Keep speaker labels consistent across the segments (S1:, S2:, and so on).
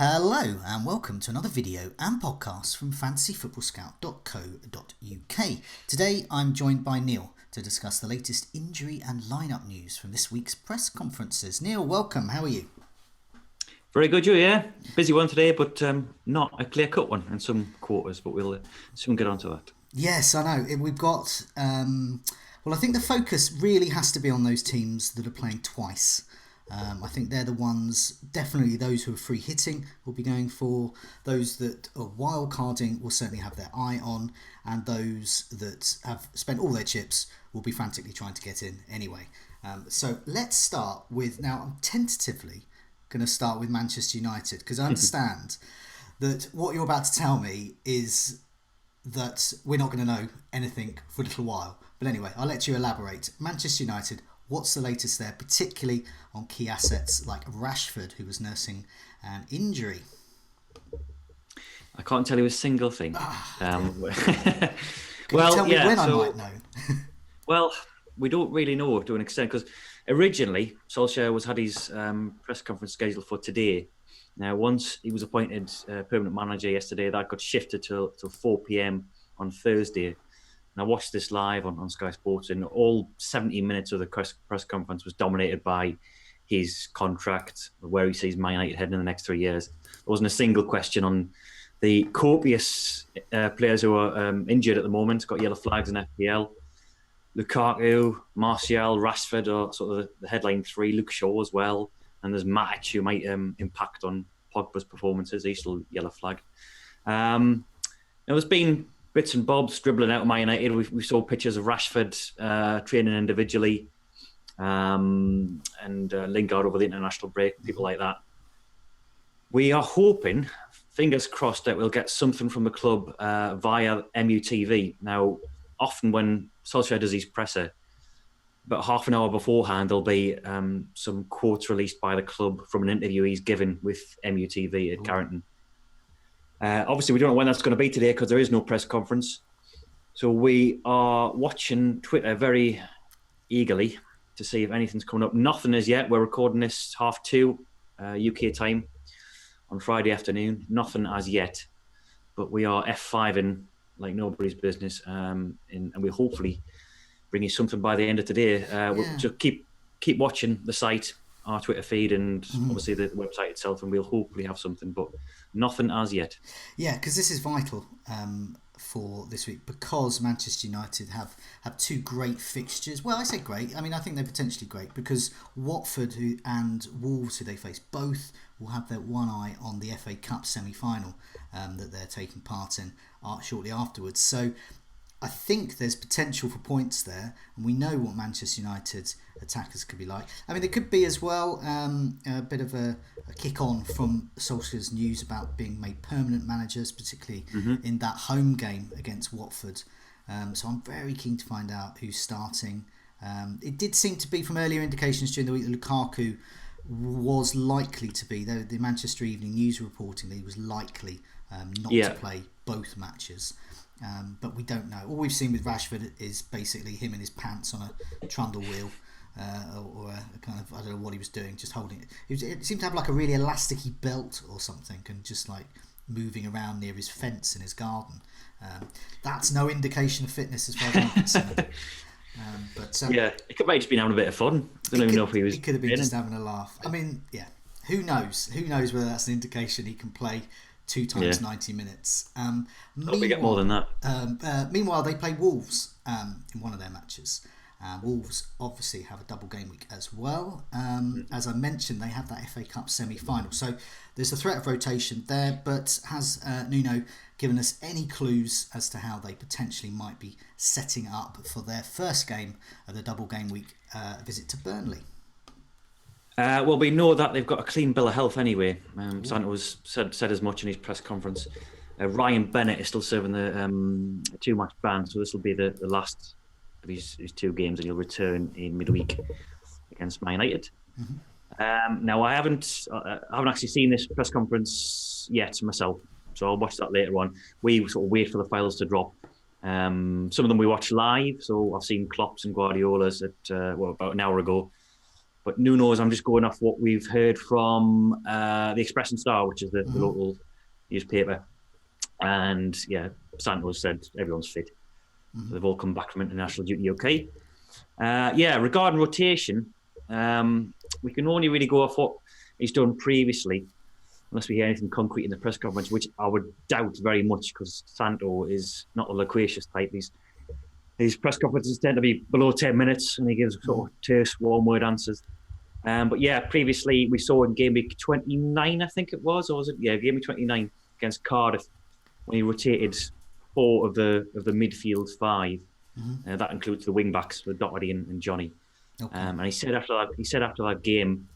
S1: Hello and welcome to another video and podcast from fantasyfootballscout.co.uk. Today I'm joined by Neale to discuss the latest injury and lineup news from this week's press conferences. Neale, welcome. How are you?
S2: Very good, Joe, yeah. Busy one today, but not a clear-cut one in some quarters, but we'll soon get onto that.
S1: Yes, I know. We've got... I think the focus really has to be on those teams that are playing twice. I think they're the ones, definitely those who are free hitting will be going for, those that are wild carding will certainly have their eye on, and those that have spent all their chips will be frantically trying to get in anyway. So let's start with, now I'm tentatively going to start with Manchester United, because I understand that what you're about to tell me is that we're not going to know anything for a little while. But anyway, I'll let you elaborate. Manchester United, what's the latest there, particularly on key assets like Rashford, who was nursing an injury?
S2: I can't tell you a single thing.
S1: Can you tell me when I might know?
S2: Well, we don't really know to an extent, because originally Solskjaer had his press conference scheduled for today. Now, once he was appointed permanent manager yesterday, that got shifted till 4 p.m. on Thursday. And I watched this live on Sky Sports, and all 70 minutes of the press conference was dominated by his contract, where he sees Man United heading in the next 3 years. There wasn't a single question on the copious players who are injured at the moment, got yellow flags in FPL. Lukaku, Martial, Rashford are sort of the headline three, Luke Shaw as well. And there's Matic, who might impact on Pogba's performances. He's still yellow flag. There's been bits and bobs dribbling out of Man United. We saw pictures of Rashford training individually, and Lingard over the international break, people like that. We are hoping, fingers crossed, that we'll get something from the club via MUTV. Now, often when Solskjaer does his presser, about half an hour beforehand, there'll be some quotes released by the club from an interview he's given with MUTV at Carrington. Obviously, we don't know when that's going to be today because there is no press conference. So we are watching Twitter very eagerly to see if anything's coming up. Nothing as yet. We're recording this 2:30 UK time on Friday afternoon. Nothing as yet. But we are F5ing like nobody's business. And we'll hopefully bring you something by the end of today. We'll just keep watching the site, our Twitter feed, and obviously the website itself, and we'll hopefully have something, but nothing as yet.
S1: Yeah, because this is vital for this week, because Manchester United have two great fixtures. Well, I say great. I mean, I think they're potentially great, because Watford and Wolves, who they face, both will have their one eye on the FA Cup semi-final that they're taking part in shortly afterwards. So I think there's potential for points there, and we know what Manchester United attackers could be like. I mean, there could be as well a bit of a kick-on from Solskjaer's news about being made permanent managers, particularly in that home game against Watford. So I'm very keen to find out who's starting. It did seem to be, from earlier indications during the week, that Lukaku was likely to be, though the Manchester Evening News reporting that he was likely not to play both matches. But we don't know. All we've seen with Rashford is basically him in his pants on a trundle wheel, or a kind of, I don't know what he was doing, just holding it. It seemed to have like a really elasticy belt or something, and just like moving around near his fence in his garden. That's no indication of fitness as far as I'm concerned.
S2: It might have just been having a bit of fun. I don't even know if he was.
S1: He could have been just having a laugh. I mean, who knows? Who knows whether that's an indication he can play 2 times 90 minutes.
S2: We get more than that.
S1: Meanwhile, they play Wolves in one of their matches. Wolves obviously have a double game week as well. As I mentioned, they have that FA Cup semi-final. So there's a threat of rotation there, but has Nuno given us any clues as to how they potentially might be setting up for their first game of the double game week visit to Burnley?
S2: Well, we know that they've got a clean bill of health anyway. Santos said as much in his press conference. Ryan Bennett is still serving the 2-match ban, so this will be the last of his 2 games, and he'll return in midweek against Man United. Now, I haven't actually seen this press conference yet myself, so I'll watch that later on. We sort of wait for the files to drop. Some of them we watch live, so I've seen Klopp's and Guardiola's at about an hour ago. But Nuno's, I'm just going off what we've heard from the Express and Star, which is the local newspaper. And yeah, Santos said everyone's fit. So they've all come back from international duty okay. Regarding rotation, we can only really go off what he's done previously, unless we hear anything concrete in the press conference, which I would doubt very much because Santo is not a loquacious type. His press conferences tend to be below 10 minutes and he gives sort of terse, one-word answers. But yeah, previously we saw in game week 29, I think it was, or was it? Yeah, game week 29 against Cardiff when he rotated 4 of the midfield 5. That includes the wing backs with Doherty and Johnny. Okay. And he said after that game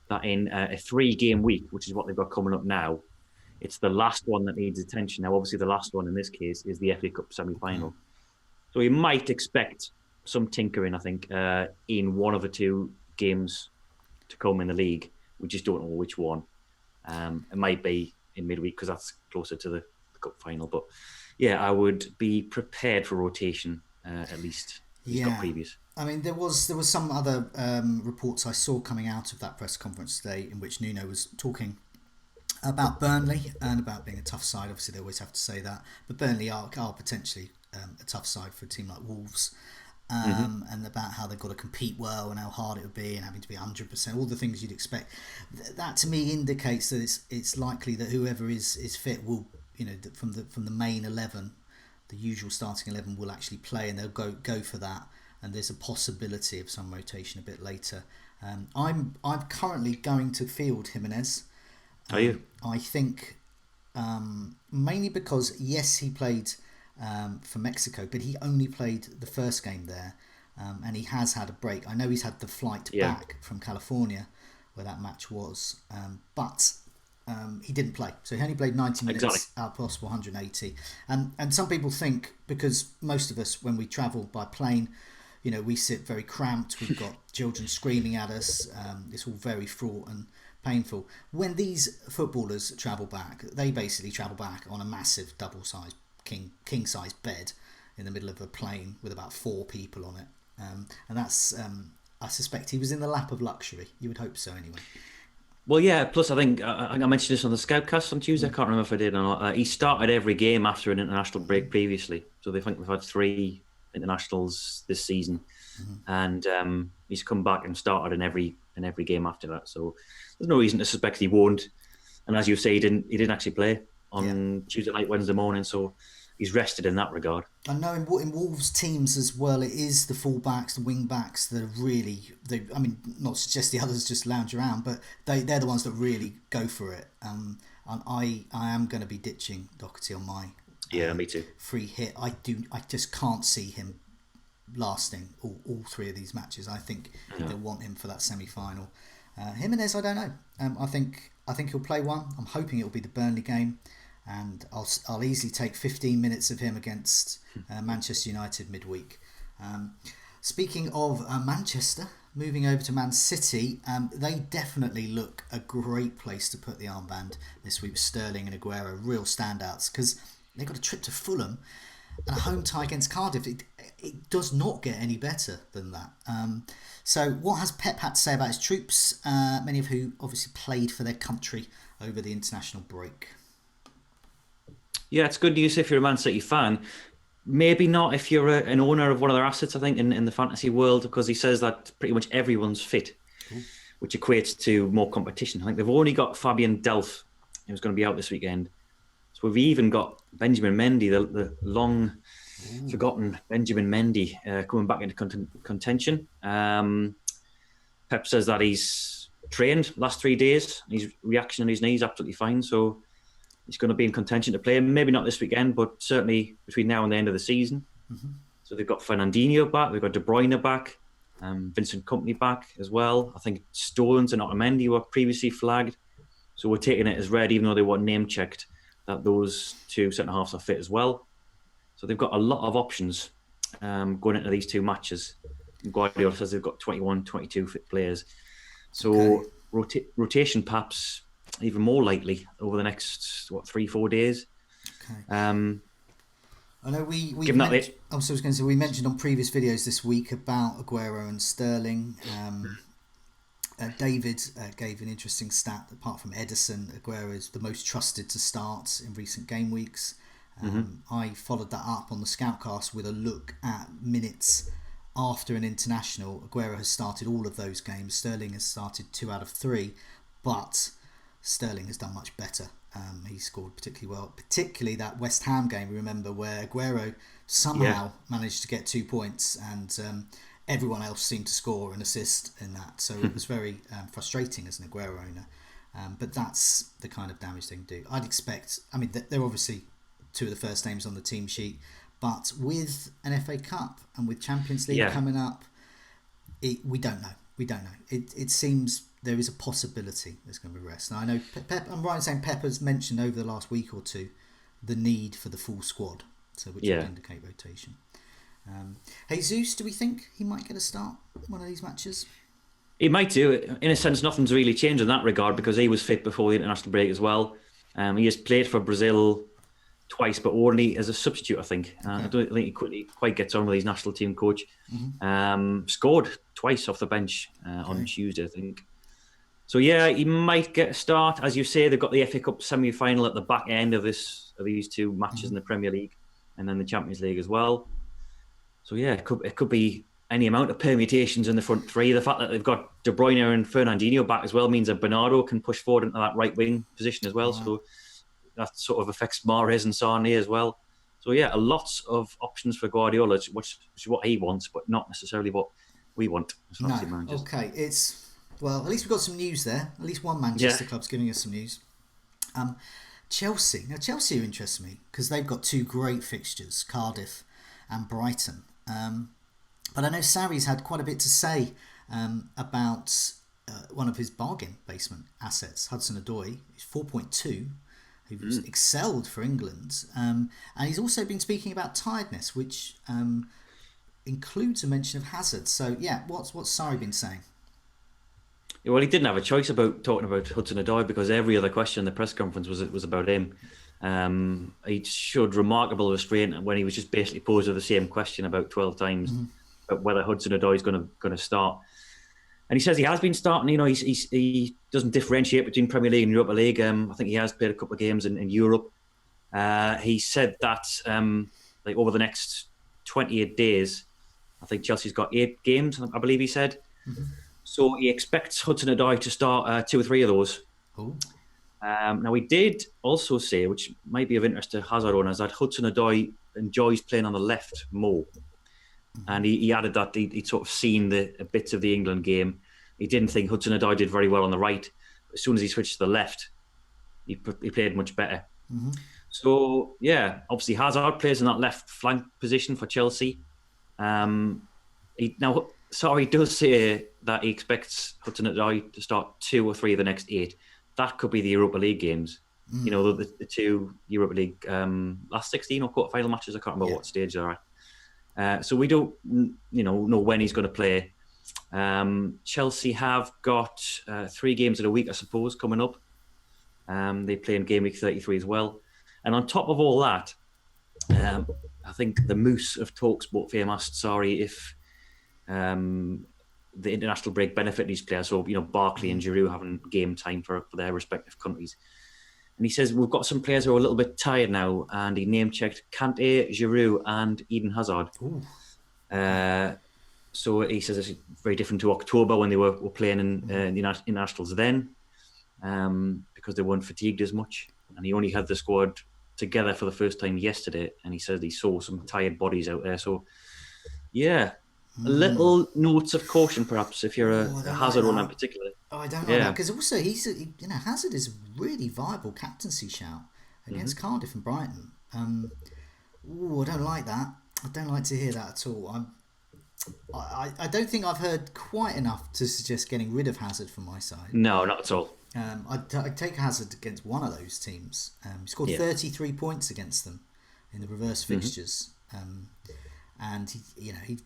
S2: that in a 3-game week, which is what they've got coming up now, it's the last one that needs attention. Now, obviously, the last one in this case is the FA Cup semi-final. Okay. So you might expect some tinkering, I think, in one of the 2 games to come in the league. We just don't know which one. It might be in midweek because that's closer to the cup final. But yeah, I would be prepared for rotation at least. He's got previous.
S1: I mean, there was some other reports I saw coming out of that press conference today in which Nuno was talking about Burnley and about being a tough side. Obviously, they always have to say that, but Burnley are potentially a tough side for a team like Wolves, and about how they've got to compete well and how hard it would be and having to be 100%, all the things you'd expect. That to me indicates that it's likely that whoever is fit will, from the main 11, the usual starting 11 will actually play, and they'll go for that. And there's a possibility of some rotation a bit later. I'm currently going to field Jimenez.
S2: Are you?
S1: I think mainly because yes, he played for Mexico, but he only played the first game there, and he has had a break. I know he's had the flight back from California, where that match was, but he didn't play. So he only played 90 minutes out of possible 180. And some people think, because most of us, when we travel by plane, we sit very cramped. We've got children screaming at us. It's all very fraught and painful. When these footballers travel back, they basically travel back on a massive double-sized king-size bed in the middle of a plane with about 4 people on it. And that's, I suspect he was in the lap of luxury. You would hope so anyway.
S2: Well, yeah, plus I think I mentioned this on the Scoutcast on Tuesday. I can't remember if I did or not. He started every game after an international break previously. So they think we've had 3 internationals this season, and he's come back and started in every game after that. So there's no reason to suspect he won't. And as you say, he didn't actually play on Tuesday night, Wednesday morning. So he's rested in that regard. I
S1: know in Wolves teams as well, it is the full-backs, the wing-backs that are really, I mean, not to suggest the others just lounge around, but they're the ones that really go for it. And I am going to be ditching Doherty on my
S2: me too.
S1: Free hit. I just can't see him lasting all 3 of these matches. I think they'll want him for that semi-final. Jimenez, I don't know. I think he'll play one. I'm hoping it'll be the Burnley game, and I'll easily take 15 minutes of him against Manchester United midweek. Speaking of Manchester, moving over to Man City, they definitely look a great place to put the armband this week with Sterling and Aguero, real standouts, because they've got a trip to Fulham and a home tie against Cardiff. It does not get any better than that. So what has Pep had to say about his troops, many of who obviously played for their country over the international break?
S2: Yeah, it's good news if you're a Man City fan. Maybe not if you're an owner of one of their assets, I think, in the fantasy world, because he says that pretty much everyone's fit, which equates to more competition. I think they've only got Fabian Delph, who's going to be out this weekend. So we've even got Benjamin Mendy, the long-forgotten Benjamin Mendy, coming back into contention. Pep says that he's trained last 3 days. His reaction on his knee is absolutely fine. So he's going to be in contention to play. Maybe not this weekend, but certainly between now and the end of the season. So they've got Fernandinho back. They've got De Bruyne back. Vincent Kompany back as well. I think Stones and Otamendi were previously flagged. So we're taking it as read, even though they weren't name-checked, that those 2 centre-halves are fit as well. So they've got a lot of options going into these 2 matches. Guardiola says they've got 21, 22 fit players. So rotation perhaps even more likely over the next 3-4 days.
S1: I know we mentioned on previous videos this week about Aguero and Sterling. David gave an interesting stat. Apart from Edison, Aguero is the most trusted to start in recent game weeks. I followed that up on the Scoutcast with a look at minutes after an international. Aguero has started all of those games. Sterling has started 2 out of 3, but Sterling has done much better. He scored particularly well, particularly that West Ham game, remember, where Aguero somehow managed to get 2 points, and everyone else seemed to score an assist in that. So it was very frustrating as an Aguero owner. But that's the kind of damage they can do. I'd expect, I mean, they're obviously 2 of the first names on the team sheet, but with an FA Cup and with Champions League coming up, we don't know. It seems there is a possibility there's going to be rest. Now, I know I'm right in saying Pep has mentioned over the last week or two the need for the full squad, so which would indicate rotation. Jesus, do we think he might get a start in one of these matches?
S2: He might do. In a sense, nothing's really changed in that regard because he was fit before the international break as well. He has played for Brazil twice, but only as a substitute, I think. I don't think he quite gets on with his national team coach. Scored twice off the bench on Tuesday, I think. So yeah, he might get a start. As you say, they've got the FA Cup semi-final at the back end of these 2 matches in the Premier League and then the Champions League as well. So yeah, it could be any amount of permutations in the front three. The fact that they've got De Bruyne and Fernandinho back as well means that Bernardo can push forward into that right wing position as well. Wow. So that sort of affects Mahrez and Sané as well. So yeah, lots of options for Guardiola, which is what he wants, but not necessarily what we want.
S1: No, okay. At least we've got some news there. At least one Manchester club's giving us some news. Chelsea. Now, Chelsea interests me because they've got 2 great fixtures, Cardiff and Brighton. But I know Sarri's had quite a bit to say about one of his bargain basement assets, Hudson-Odoi. He's 4.2, who's excelled for England. And he's also been speaking about tiredness, which includes a mention of Hazard. So, yeah, what's Sarri been saying?
S2: Well, he didn't have a choice about talking about Hudson-Odoi because every other question in the press conference was about him. He showed remarkable restraint when he was just basically posed with the same question about 12 times about whether Hudson-Odoi is going to start. And he says he has been starting. You know, he doesn't differentiate between Premier League and Europa League. I think he has played a couple of games in Europe. He said that like over the next 28 days, I think Chelsea's got 8 games, I believe he said. So he expects Hudson-Odoi to start 2 or 3 of those. Now, he did also say, which might be of interest to Hazard owners, that Hudson-Odoi enjoys playing on the left more. And he added that he'd sort of seen a bits of the England game. He didn't think Hudson-Odoi did very well on the right. As soon as he switched to the left, he played much better. So, yeah, obviously Hazard plays in that left flank position for Chelsea. He does say that he expects Hudson-Odoi to start 2 or 3 of the next 8. That could be the Europa League games. You know, the 2 Europa League last 16 or quarter-final matches. I can't remember what stage they're at. So we don't, know when he's going to play. Chelsea have got 3 games in a week, I suppose, coming up. They play in game week 33 as well. And on top of all that, I think the Moose of TalkSport fame asked Sarri if the international break benefited these players. So, Barkley and Giroud having game time for their respective countries. And he says, we've got some players who are a little bit tired now. And he name-checked Kante, Giroud and Eden Hazard. So he says it's very different to October when they were playing in the internationals then, because they weren't fatigued as much. And he only had the squad together for the first time yesterday. And he says he saw some tired bodies out there. So, yeah. Little notes of caution, perhaps, if you're a Hazard owner in particular.
S1: I don't know that, because also Hazard is a really viable captaincy shout against Cardiff and Brighton. I don't like that. I don't like to hear that at all. I don't think I've heard quite enough to suggest getting rid of Hazard from my side.
S2: No, not at all.
S1: I'd take Hazard against one of those teams. He scored 33 points against them in the reverse fixtures, and he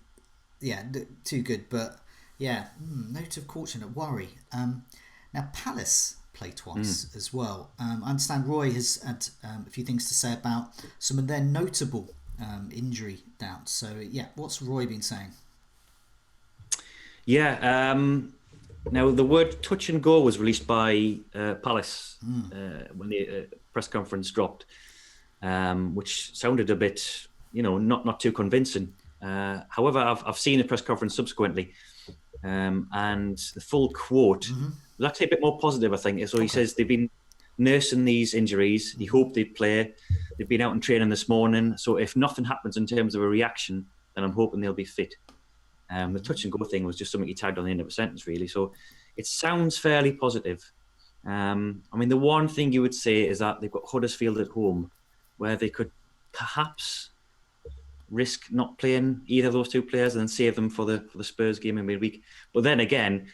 S1: too good. But note of caution, a worry. Now Palace play twice as well. I understand Roy has had a few things to say about some of their notable injury doubts. So what's Roy been saying?
S2: Now, the word touch and go was released by Palace when the press conference dropped, which sounded a bit, not too convincing. However, I've seen the press conference subsequently, and the full quote was actually a bit more positive, I think. So he says they've been nursing these injuries. He hoped they'd play. They've been out in training this morning. So if nothing happens in terms of a reaction, then I'm hoping they'll be fit. The touch and go thing was just something he tagged on the end of a sentence, really. So it sounds fairly positive. The one thing you would say is that they've got Huddersfield at home, where they could perhaps risk not playing either of those two players and then save them for the Spurs game in midweek. But then again,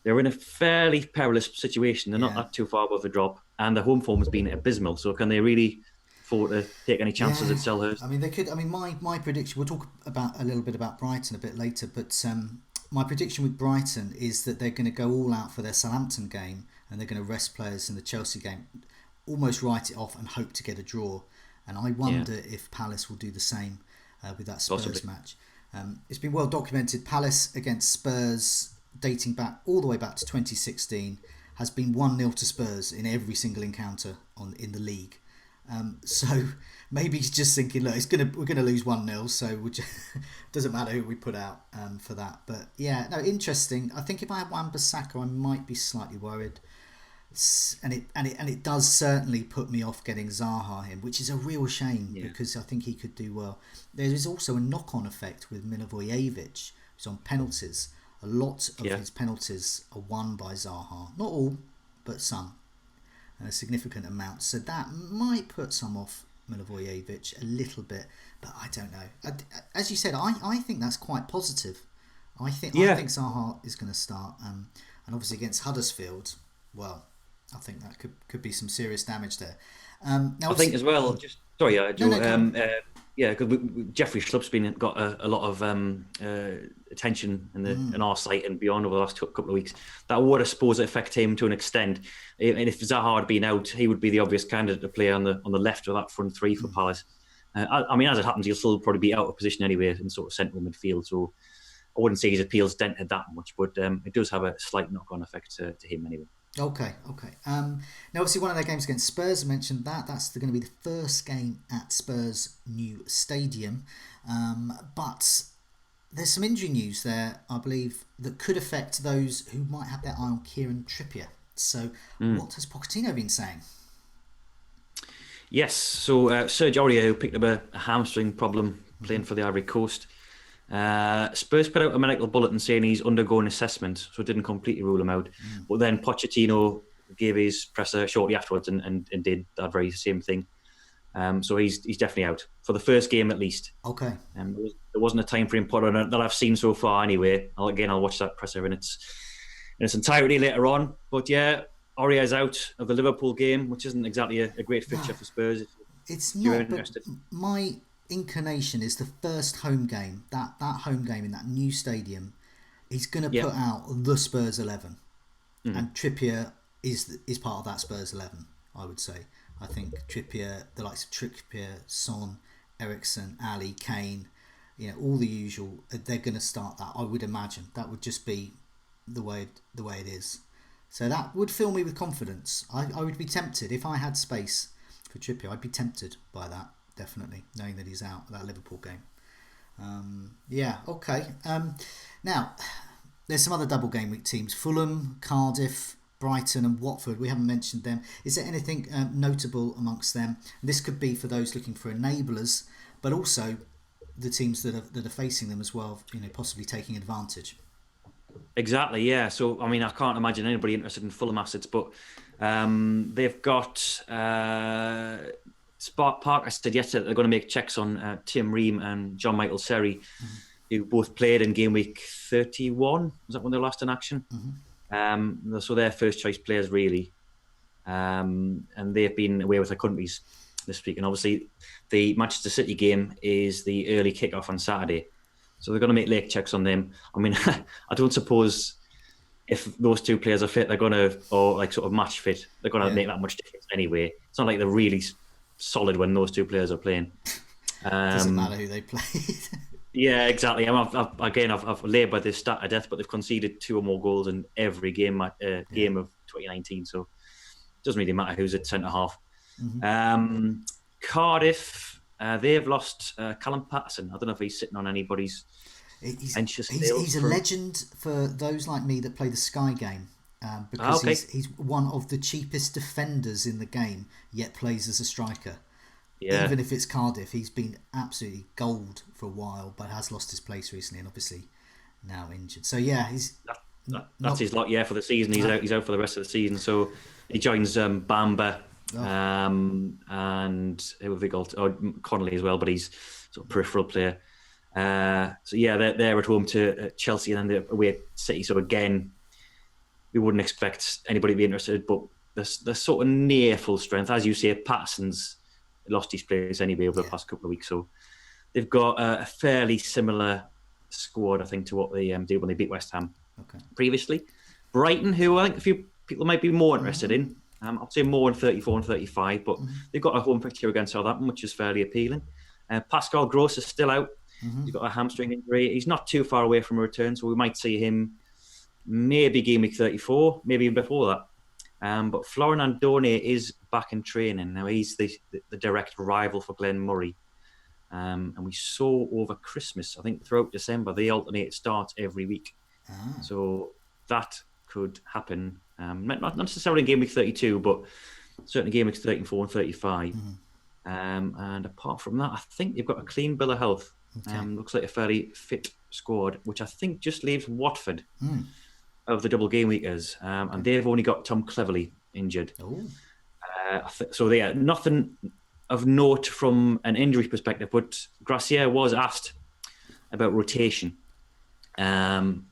S2: they're in a fairly perilous situation. They're not that too far above the drop, and the home form has been abysmal. So can they really afford to take any chances at Selhurst?
S1: They could. My prediction. We'll talk about a little bit about Brighton a bit later, but my prediction with Brighton is that they're going to go all out for their Southampton game, and they're going to rest players in the Chelsea game, almost write it off and hope to get a draw. And I wonder if Palace will do the same with that Spurs match. It's been well documented. Palace against Spurs, dating back all the way back to 2016, has been 1-0 to Spurs in every single encounter in the league. So maybe he's just thinking, look, we're gonna lose 1-0, so doesn't matter who we put out for that. But yeah, no, interesting. I think if I had Wan-Bissaka, I might be slightly worried. And it does certainly put me off getting Zaha in, which is a real shame because I think he could do well. There is also a knock-on effect with Milivojevic, who's on penalties. A lot of his penalties are won by Zaha. Not all, but some. A significant amount. So that might put some off Milivojevic a little bit, but I don't know. As you said, I think that's quite positive. I think Zaha is going to start, and obviously against Huddersfield, well, I think that could be some serious damage there. Now
S2: I think as well. Joe. Because Jeffrey Schlupp's got a lot of attention in our site and beyond over the last couple of weeks. That would, I suppose, affect him to an extent. And if Zaha had been out, he would be the obvious candidate to play on the left of that front three for Palace. As it happens, he'll still probably be out of position anyway in sort of central midfield. So I wouldn't say his appeal's dented that much, but it does have a slight knock-on effect to him anyway.
S1: Okay. Now, obviously, one of their games against Spurs, I mentioned that. That's going to be the first game at Spurs' new stadium. But there's some injury news there, I believe, that could affect those who might have their eye on Kieran Trippier. So, what has Pochettino been saying?
S2: Yes, so Serge Aurier, who picked up a hamstring problem playing for the Ivory Coast. Spurs put out a medical bulletin saying he's undergoing assessment, so it didn't completely rule him out. But then Pochettino gave his presser shortly afterwards and did that very same thing. So he's definitely out for the first game at least.
S1: Okay.
S2: There wasn't a time frame put on it that I've seen so far anyway. I'll watch that presser in its entirety later on. But yeah, Aurier's out of the Liverpool game, which isn't exactly a great fixture for Spurs.
S1: It's not, but my inclination is the first home game, that home game in that new stadium, he's going to put out the Spurs 11, and Trippier is part of that Spurs 11. I would say. I think Trippier, the likes of Trippier, Son, Eriksen, Ali, Kane, all the usual. They're going to start that. I would imagine that would just be the way it is. So that would fill me with confidence. I would be tempted if I had space for Trippier. I'd be tempted by that. Definitely, knowing that he's out of that Liverpool game. Okay. Now, there's some other double game week teams. Fulham, Cardiff, Brighton and Watford. We haven't mentioned them. Is there anything notable amongst them? This could be for those looking for enablers, but also the teams that are facing them as well, possibly taking advantage.
S2: Exactly, yeah. So, I can't imagine anybody interested in Fulham assets, but they've got... Parker said yesterday they're going to make checks on Tim Ream and John Michael Seri, who both played in game week 31. Was that when they were last in action? So they're first choice players, really. And they've been away with their countries this week. And obviously, the Manchester City game is the early kickoff on Saturday. So they're going to make late checks on them. I don't suppose if those two players are fit, they're going to, or like sort of match fit, they're going to make that much difference anyway. It's not like they're really solid when those two players are playing.
S1: Doesn't matter who they played.
S2: Yeah, exactly. I've laboured this stat to death, but they've conceded 2 or more goals in every game game of 2019. So it doesn't really matter who's at centre half. Cardiff, they've lost Callum Patterson. I don't know if he's sitting on anybody's bench still.
S1: He's a legend for those like me that play the Sky game. Because
S2: Okay.
S1: he's one of the cheapest defenders in the game, yet plays as a striker.
S2: Yeah.
S1: Even if it's Cardiff, he's been absolutely gold for a while, but has lost his place recently, and obviously now injured. So yeah, he's
S2: That's his lot. Yeah, for the season, he's out. He's out for the rest of the season. So he joins Bamba and who have we got? Connolly as well, but he's sort of peripheral player. So yeah, they're at home to Chelsea and then they're away at City. So again, we wouldn't expect anybody to be interested, but they're sort of near full strength. As you say, Patterson's lost his place anyway over the past couple of weeks. So they've got a fairly similar squad, I think, to what they did when they beat West Ham previously. Brighton, who I think a few people might be more interested in. I'd say more in 34 and 35, but they've got a home fixture against Southampton, which is fairly appealing. Pascal Gross is still out. He's got a hamstring injury. He's not too far away from a return, so we might see him maybe game week 34, maybe even before that. But Florian Andone is back in training. Now, he's the direct rival for Glenn Murray. And we saw over Christmas, I think throughout December, they alternate starts every week. So that could happen. Not necessarily in game week 32, but certainly game weeks 34 and 35. And apart from that, I think they've got a clean bill of health. Looks like a fairly fit squad, which I think just leaves Watford of the double game weekers. And they've only got Tom Cleverley injured. So yeah, nothing of note from an injury perspective, but Gracier was asked about rotation. And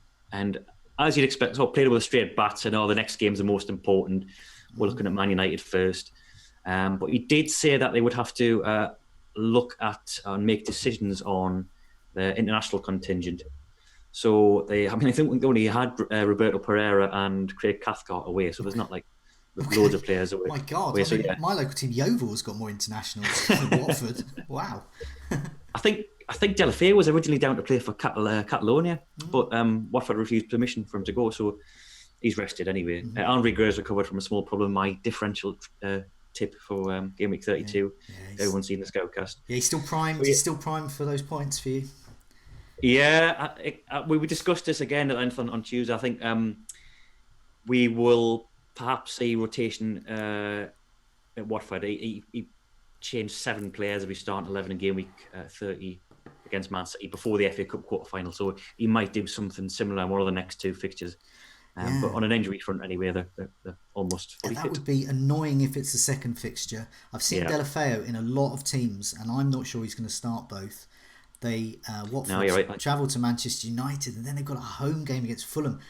S2: as you'd expect, so played with a straight bat and the next game's the most important. We're looking at Man United first. But he did say that they would have to look at and make decisions on the international contingent. So I think they only had Roberto Pereira and Craig Cathcart away, so there's not like loads of players away.
S1: My God, my local team Yeovil's got more internationals than Watford. Wow.
S2: I think Delafeu was originally down to play for Catalonia, but Watford refused permission for him to go, so he's rested anyway. Andre Gray's recovered from a small problem. My differential tip for game week 32. Everyone's seen the Scoutcast. Yeah,
S1: he's still primed. He's still primed for those points for you.
S2: Yeah, we discussed this again at length on Tuesday. I think we will perhaps see rotation at Watford. He changed 7 players of his starting 11 in game week 30 against Man City before the FA Cup quarter-final. So he might do something similar in one of the next 2 fixtures. But on an injury front anyway, they're almost fully fit.
S1: That would be annoying if it's the second fixture. I've seen Delafeu in a lot of teams, and I'm not sure he's going to start both. Watford travel to Manchester United, and then they've got a home game against Fulham.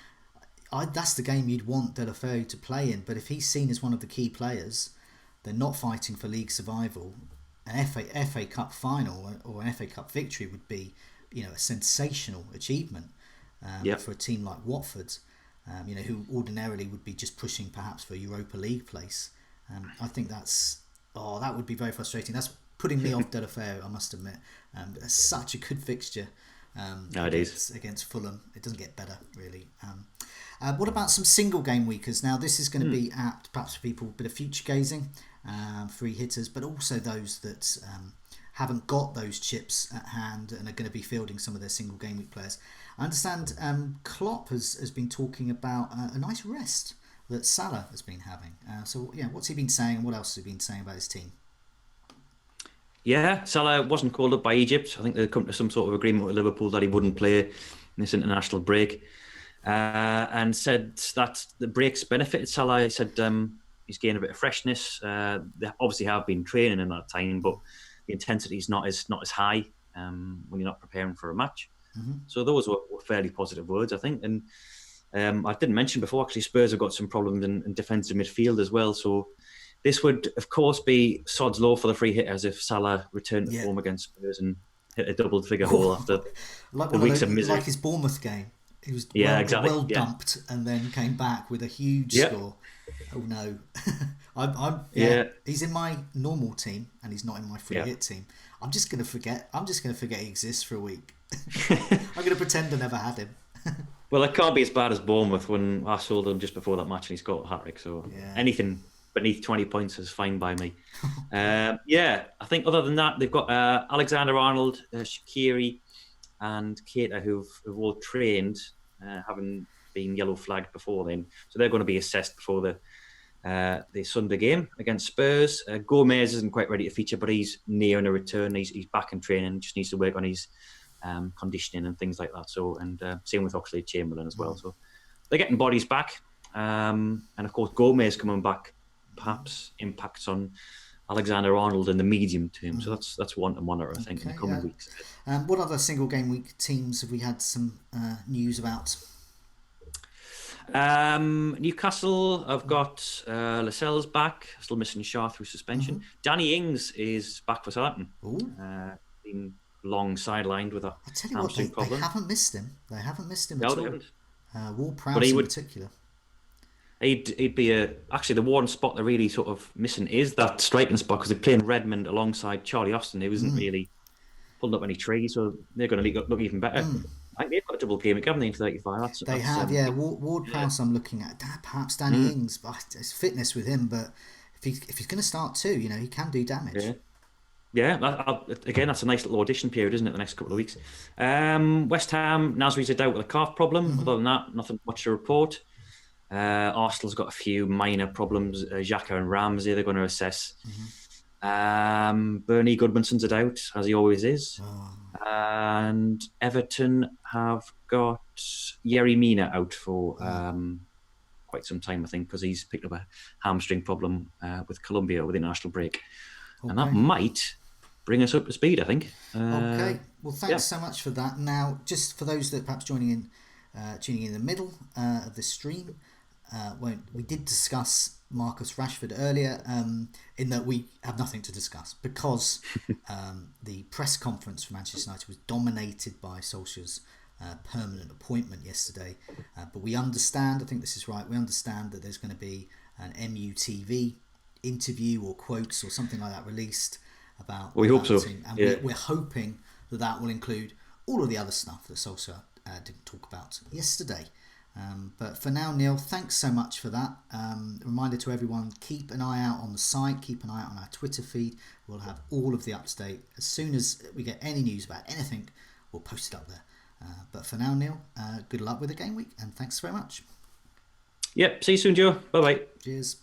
S1: That's the game you'd want Delafeu to play in, but if he's seen as one of the key players, they're not fighting for league survival. An FA Cup final or an FA Cup victory would be, a sensational achievement for a team like Watford, who ordinarily would be just pushing perhaps for a Europa League place. I think that would be very frustrating. That's putting me off Delafeu, I must admit. It's such a good fixture against Fulham. It doesn't get better, really. What about some single game weekers? Now, this is going to be apt, perhaps for people, a bit of future gazing, free hitters, but also those that haven't got those chips at hand and are going to be fielding some of their single game week players. I understand Klopp has been talking about a nice rest that Salah has been having. What's he been saying, and what else has he been saying about his team?
S2: Yeah, Salah wasn't called up by Egypt. I think they'd come to some sort of agreement with Liverpool that he wouldn't play in this international break. And said that the breaks benefited Salah. He said he's gained a bit of freshness. They obviously have been training in that time, but the intensity is not as high when you're not preparing for a match. So those were fairly positive words, I think. And I didn't mention before, actually, Spurs have got some problems in defensive midfield as well. So this would, of course, be sod's law for the free hitters if Salah returned to form against Spurs and hit a double-figure haul after the weeks of misery.
S1: Like his Bournemouth game. He was
S2: exactly.
S1: well dumped and then came back with a huge score. Oh no. He's in my normal team and he's not in my free hit team. I'm just gonna forget he exists for a week. I'm gonna pretend I never had him.
S2: Well, it can't be as bad as Bournemouth when I sold him just before that match and he scored a hat-trick. So anything beneath 20 points is fine by me. I think other than that, they've got Alexander-Arnold, Shaqiri and Keita who've all trained, having been yellow flagged before then. So they're going to be assessed before the Sunday game against Spurs. Gomez isn't quite ready to feature, but he's near a return. He's back in training, just needs to work on his conditioning and things like that. So, and same with Oxlade-Chamberlain as well. So they're getting bodies back, and of course Gomez coming back perhaps impacts on Alexander-Arnold in the medium term. So that's one to monitor, I think, in the coming weeks.
S1: What other single game week teams have we had some news about?
S2: Newcastle, I've got Lascelles back, still missing Shah through suspension. Danny Ings is back for Southampton. Been long sidelined with a hamstring problem.
S1: They haven't missed him. They haven't missed him
S2: at
S1: all.
S2: They haven't.
S1: Ward-Prowse in particular.
S2: He'd be actually the one spot they're really sort of missing is that striking spot, because they're playing Redmond alongside Charlie Austin, who isn't really pulling up any trees, so they're going to look even better. I think they've got a double game, haven't they, in 35?
S1: They have. Ward-Prowse I'm looking at. Perhaps Danny Ings, but it's fitness with him, but if he's going to start too, he can do damage.
S2: Again, that's a nice little audition period, isn't it, the next couple of weeks. West Ham, Nasri's a doubt with a calf problem. Other than that, nothing much to report. Arsenal's got a few minor problems. Xhaka and Ramsey, they're going to assess. Bernie Goodmanson's a doubt, as he always is. And Everton have got Yerry Mina out for quite some time, I think, because he's picked up a hamstring problem with Colombia with the international break. And that might bring us up to speed, I think.
S1: Okay. Well, thanks so much for that. Now, just for those that perhaps tuning in the middle of the stream, we did discuss Marcus Rashford earlier, in that we have nothing to discuss because the press conference for Manchester United was dominated by Solskjaer's permanent appointment yesterday. But we understand, I think this is right, we understand that there's going to be an MUTV interview or quotes or something like that released about
S2: we hope so.
S1: Team. And we're hoping that will include all of the other stuff that Solskjaer didn't talk about yesterday. But for now, Neale, thanks so much for that. Reminder to everyone, keep an eye out on the site, keep an eye out on our Twitter feed. We'll have all of the up-to-date. As soon as we get any news about anything, we'll post it up there. But for now, Neale, good luck with the game week, and thanks very much.
S2: Yep, see you soon, Joe. Bye-bye.
S1: Cheers.